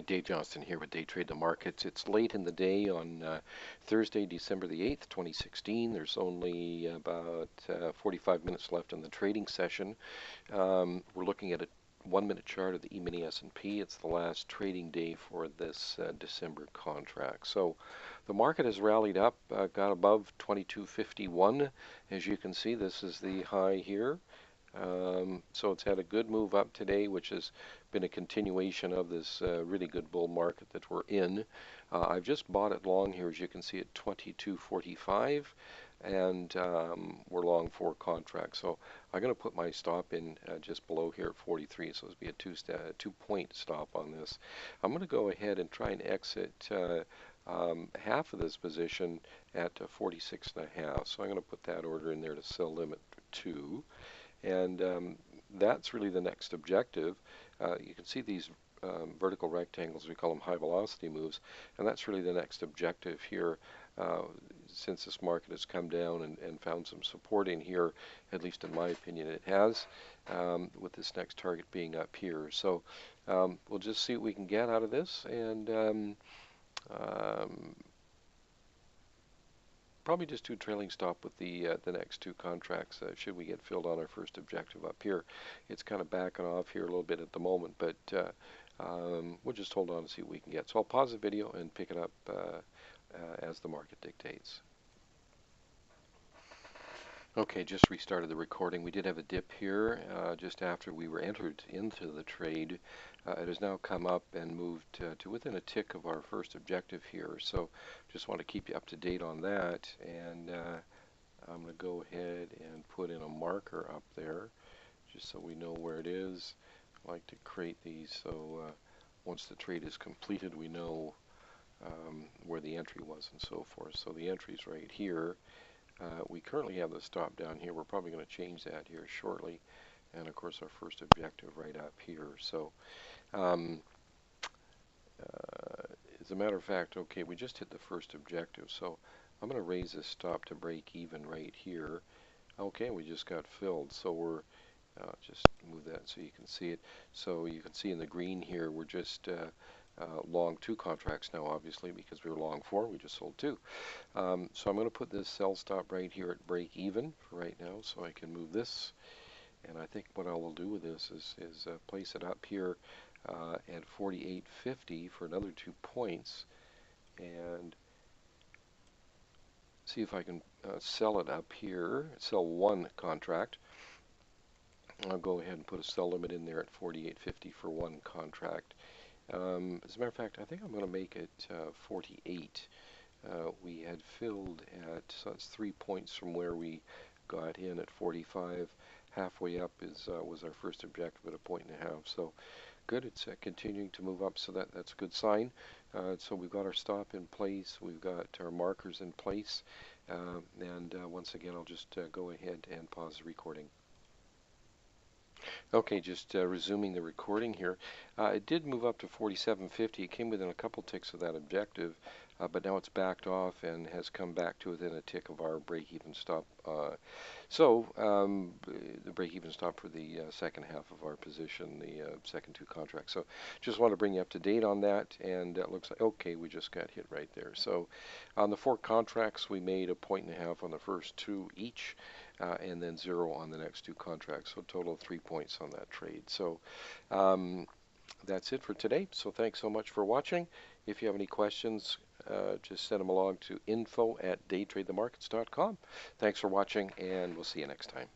Dave Johnston here with Day Trade the Markets. It's late in the day on Thursday, December the 8th, 2016. There's only about 45 minutes left in the trading session. We're looking at a 1-minute chart of the Emini S&P. It's the last trading day for this December contract. So the market has rallied up, got above 2251. As you can see, this is the high here. So it's had a good move up today, which has been a continuation of this really good bull market that we're in. I've just bought it long here, as you can see, at 22.45, and we're long 4 contracts. So I'm going to put my stop in just below here at 43, so it'll be a 2-point stop on this. I'm going to go ahead and try and exit half of this position at 46.5. So I'm going to put that order in there to sell limit 2. And that's really the next objective. You can see these vertical rectangles, we call them high velocity moves, and that's really the next objective here. Since this market has come down and found some support in here, at least in my opinion it has, with this next target being up here. So we'll just see what we can get out of this, and probably just do trailing stop with the next 2 contracts should we get filled on our first objective up here. It's kind of backing off here a little bit at the moment, but we'll just hold on and see what we can get. So I'll pause the video and pick it up as the market dictates. Okay, just restarted the recording. We did have a dip here just after we were entered into the trade. It has now come up and moved to within a tick of our first objective here. So just want to keep you up to date on that. And I'm going to go ahead and put in a marker up there just so we know where it is. I like to create these so once the trade is completed we know where the entry was and so forth. So the entry's right here. We currently have the stop down here. We're probably going to change that here shortly. And of course our first objective right up here. So as a matter of fact, okay, we just hit the first objective. So I'm going to raise this stop to break even right here. Okay, we just got filled. So we're just move that so you can see it. So you can see in the green here, we're just long 2 contracts now, obviously, because we were long 4. We just sold 2. So I'm going to put this sell stop right here at break even for right now, so I can move this. And I think what I will do with this is place it up here at 48.50 for another 2 points, and see if I can sell it up here. Sell 1 contract. I'll go ahead and put a sell limit in there at 48.50 for 1 contract. As a matter of fact, I think I'm going to make it 48. We had filled at, so that's 3 points from where we got in at 45. Halfway up was our first objective at 1.5 points. So good, it's continuing to move up, so that's a good sign. So we've got our stop in place, we've got our markers in place, and once again I'll just go ahead and pause the recording. Okay, just resuming the recording here. It did move up to 47.50. It came within a couple ticks of that objective, but now it's backed off and has come back to within a tick of our break-even stop. So the break-even stop for the second half of our position, the second 2 contracts. So just want to bring you up to date on that, and it looks like, okay, we just got hit right there. So on the 4 contracts, we made 1.5 points on the first 2 each. And then 0 on the next 2 contracts, so a total of 3 points on that trade. So that's it for today. So thanks so much for watching. If you have any questions, just send them along to info@daytradethemarkets.com. Thanks for watching, and we'll see you next time.